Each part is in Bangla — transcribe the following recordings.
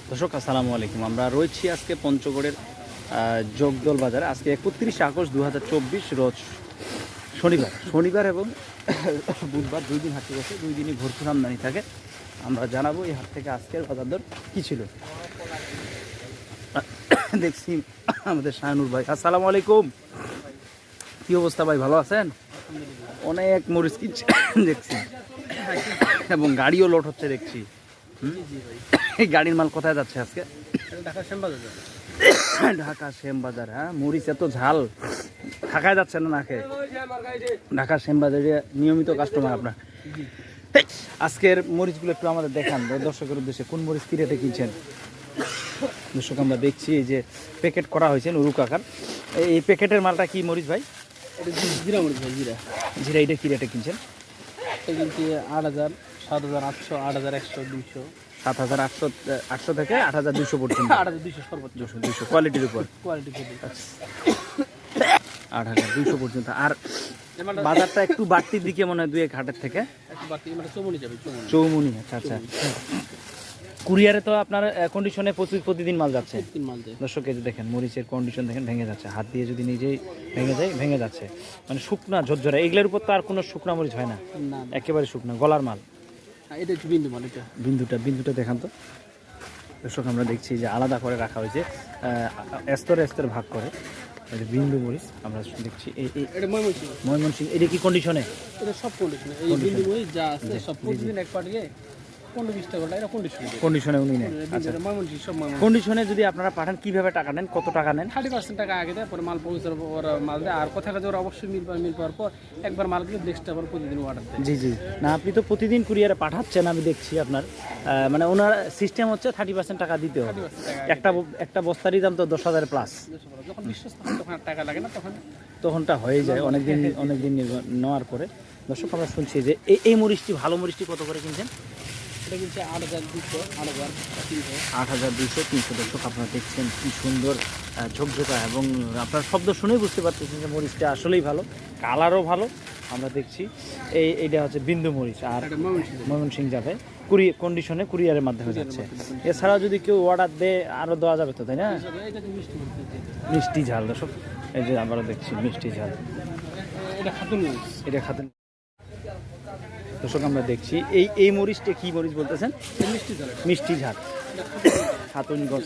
দর্শক আসসালামু আলাইকুম। আমরা রয়েছি আজকে পঞ্চগড়ের জগদল বাজারে। আজকে 31 আগস্ট 2024 রোজ শনিবার এবং বুধবার 2 দিন হাটে গেছে, 2 দিনই ভরপুর আমদানি থাকে। আমরা জানাবো এই হাট থেকে আজকের বাজার দর কী ছিল। দেখছি আমাদের শাহানুর ভাই। আসসালামু আলাইকুম, কী অবস্থা ভাই, ভালো আছেন? অনেক মরিচ কিনছে দেখছি এবং গাড়িও লোড হচ্ছে দেখছি। এই গাড়ির মাল কোথায় যাচ্ছে আজকে? ঢাকা শ্যামবাজার। হ্যাঁ, মরিচ এত ঝাল, খাখায় যাচ্ছে না খেয়ে। ঢাকা শ্যামবাজারে নিয়মিত কাস্টমার আপনার। আজকের মরিচগুলো একটু আমাদের দেখান দর্শকের উদ্দেশ্যে, কোন মরিচ কি রেটে কিনছেন? দর্শক আমরা দেখছি এই যে প্যাকেট করা হয়েছে নুরুক আকার। এই প্যাকেটের মালটা কি মরিচ ভাই? জিরা মরিচ ভাই, জিরা এটা কি রেটে কিনছেন? এটা কিন্তু 8,000, 7,800, 8,100, 200, 7,800 থেকে 8,200 পর্যন্ত। 8,200 সর্বোচ্চ, 200 কোয়ালিটির উপর, কোয়ালিটি 8,200 পর্যন্ত। আর বাজারটা একটু বাড়তির দিকে মনে হয় 2-1 হাটের থেকে। একটু বাকি মানে চৌমনি যাবে, চৌমুনি। আচ্ছা আচ্ছা। কুরিয়ারে তো আপনার কন্ডিশনে প্রতিদিন মাল যাচ্ছে। 3 মাল দেয়। দর্শক এই যে দেখেন মরিচের কন্ডিশন দেখেন, ভেঙে যাচ্ছে। হাত দিয়ে যদি নিজেই ভেঙে যাচ্ছে, মানে শুকনা ঝরঝরা। এগুলোর উপর তো আর কোনো শুকনা মরিচ হয় না, না একেবারে শুকনা গলার মাল। এটা একটু বিন্দু মাল, এটা বিন্দুটা দেখান তো। দর্শক আমরা দেখছি যে আলাদা করে রাখা হয়েছে, স্তরে ভাগ করে। বিন্দু মরিচ আমরা দেখছি। এটা ময়মনসিংহ। এটা কি কন্ডিশনে? এটা সব কন্ডিশনে। এই বিন্দু মরিচ যা আছে সব প্রতিদিন এক পাটিয়ে 15-20 টাকা এটা কন্ডিশনে উনি নেন। আচ্ছা, ময়মনসিংহ সব কন্ডিশনে যদি আপনারা পাঠান কিভাবে টাকা নেন, কত টাকা নেন? 30% টাকা আগে দেয়, পরে মাল পৌঁছার পর মাল দেয়। আর কথা কাজে ওরা অবশ্যই মিল পাওয়ার পর একবার মাল দিলে নেক্সট আবার প্রতিদিন অর্ডার দেয়। জি। না, আপনি তো প্রতিদিন কুরিয়ারে পাঠাচ্ছেন, আমি দেখছি আপনার মানে ওনার সিস্টেম হচ্ছে 30% টাকা দিতে হবে। একটা বস্তারই দাম তো 10,000 প্লাস। যখন বিশ্বস্ত তখন টাকা লাগে না, তখনটা হয়ে যায় অনেকদিন নেওয়ার পরে। দর্শক আমরা শুনছি যে এই মরিচটি, ভালো মরিচটি কত করে কিনছেন? এটা কিনছে 8,200, 8,300, 8,200-300। দর্শক আপনারা দেখছেন কি সুন্দর ঝকঝকা, এবং আপনার শব্দ শুনেই বুঝতে পারতেছেন যে মরিচটা আসলেই ভালো, কালারও ভালো। আমরা দেখছি এইটা হচ্ছে বিন্দু মরিচ। আর ময়মনসিংহ যাবে কন্ডিশনে, কুরিয়ারের মাধ্যমে যাচ্ছে। এছাড়াও যদি কেউ অর্ডার দেয় আরও দেওয়া যাবে তো, তাই না? মিষ্টি ঝাল। দর্শক এই যে আবারও দেখছি মিষ্টি ঝাল। এটা খাতুন। দর্শক আমরা দেখছি এই মরিচটা কি মরিচ বলতেছেন? মিষ্টি ঝাল খাতুনগঞ্জ।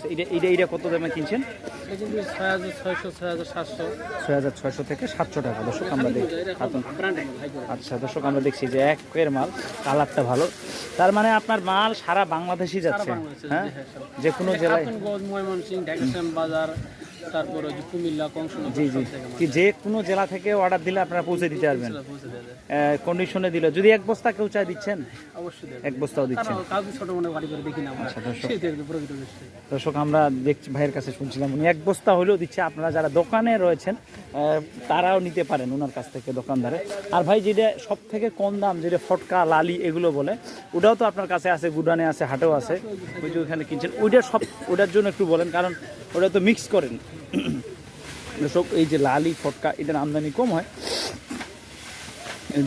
এটা কত দামে কিনছেন? 6,600 থেকে 700 টাকা। দর্শক আমরা দেখছি খাতুন। আচ্ছা দর্শক আমরা দেখছি যে একের মাল, কালারটা ভালো। তার মানে আপনার মাল সারা বাংলাদেশই যাচ্ছে, হ্যাঁ, যে কোনো জেলায়। বাজার, তারপরে কুমিল্লা, জি কি যে কোনো জেলা থেকে অর্ডার দিলে আপনারা পৌঁছে দিতে পারবেন কন্ডিশনে দিলে। যদি এক বস্তা কেউ চাই দিচ্ছেন? অবশ্যই এক বস্তাও দিচ্ছেন। দর্শক আমরা দেখছি, ভাইয়ের কাছে শুনছিলাম উনি 1 বস্তা হলেও দিচ্ছে। আপনারা যারা দোকানে রয়েছেন তারাও নিতে পারেন ওনার কাছ থেকে, দোকানদারে। আর ভাই যেটা সব থেকে কম দাম, যেটা ফটকা, লালি এগুলো বলে, ওটাও তো আপনার কাছে আছে, গুডানে আছে, হাটেও আছে। ওই যে ওখানে কিনছেন, ওটার জন্য একটু বলেন, কারণ ওটা তো মিক্স করেন। দর্শক এই যে লালি, ফটকা, এটার আমদানি কম হয়।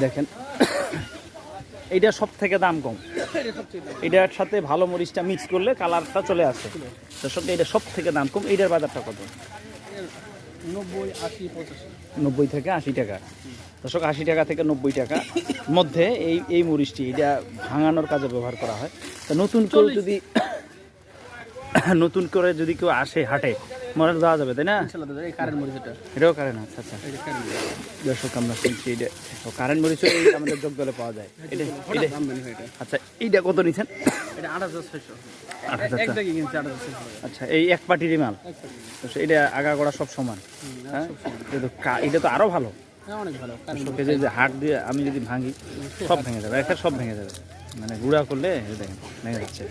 দেখেন এইটা সব থেকে দাম কম। এটার সাথে ভালো মরিচটা মিক্স করলে কালারটা চলে আসে। দর্শক এটা সব থেকে দাম কম। এইটার বাজারটা কত? 90 থেকে 80 টাকা। দর্শক 80 টাকা থেকে 90 টাকা মধ্যে এই মরিচটি, এটা ভাঙানোর কাজে ব্যবহার করা হয়। তো নতুন করে যদি কেউ আসে হাটে, মনে দেওয়া যাবে, তাই না? এটাও কারেন্ট। আচ্ছা। দর্শক আমরা শুনছি এটা কারেন্ট মরিচও আমাদের জগদলে পাওয়া যায়। আচ্ছা, এইটা কত নিচ্ছেন? 8,600। আচ্ছা, এই এক পাটিরই মাল। এটা আগাগোড়া সব সমান, হ্যাঁ। এটা তো আরো ভালো, অনেক ভালো। যে হাট দিয়ে আমি যদি ভাঙি সব ভেঙে যাবে, সব ভেঙে যাবে, মানে গুঁড়া করলে দেখেন ভেঙে যাচ্ছে।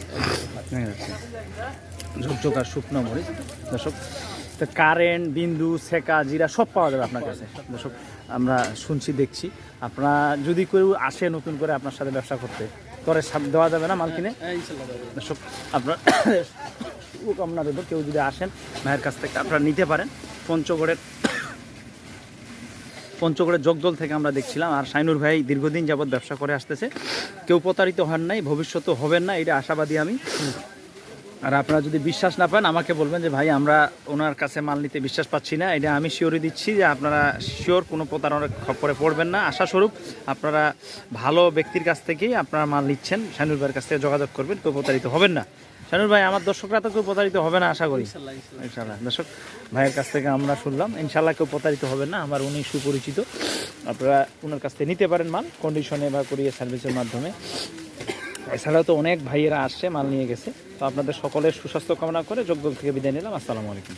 ঝকঝকা শুকনো মরিচ। দর্শক তো কারেন্ট, বিন্দু, সেকা, জিরা সব পাওয়া যাবে আপনার কাছে। দর্শক আমরা শুনছি, দেখছি। আপনারা যদি কেউ আসে নতুন করে আপনার সাথে ব্যবসা করতে, তরে দেওয়া যাবে না মাল কিনে? দর্শক আপনার শুভকামনা দেব, কেউ যদি আসেন ভাইয়ের কাছ থেকে আপনারা নিতে পারেন। পঞ্চগড়ের জগদল থেকে আমরা দেখছিলাম। আর শাইনুর ভাই দীর্ঘদিন যাবৎ ব্যবসা করে আসতেছে, কেউ প্রতারিত হন নাই, ভবিষ্যতেও হবেন না, এটা আশাবাদী আমি। আর আপনারা যদি বিশ্বাস না পান আমাকে বলবেন যে ভাই আমরা ওনার কাছে মাল নিতে বিশ্বাস পাচ্ছি না, এটা আমি শিওরই দিচ্ছি যে আপনারা শিওর কোনো প্রতারণার খপ্পরে পড়বেন না। আশাস্বরূপ আপনারা ভালো ব্যক্তির কাছ থেকেই আপনারা মাল নিচ্ছেন, শানুর ভাইয়ের কাছ থেকে যোগাযোগ করবেন, কেউ প্রতারিত হবেন না। শানুর ভাই, আমার দর্শকরা তো কেউ প্রতারিত হবে না আশা করি। ইনশাল্লাহ ইনশাল্লাহ। ইনশাল্লাহ দর্শক ভাইয়ের কাছ থেকে আমরা শুনলাম, ইনশাল্লাহ কেউ প্রতারিত হবেন না, আমার উনি সুপরিচিত, আপনারা ওনার কাছ থেকে নিতে পারেন মাল কন্ডিশনে বা কুরিয়ার সার্ভিসের মাধ্যমে। এছাড়াও তো অনেক ভাইয়েরা আসছে মাল নিয়ে গেছে। তো আপনাদের সকলের সুস্বাস্থ্য কামনা করে যোগ্য থেকে বিদায় নিলাম। আসসালামু আলাইকুম।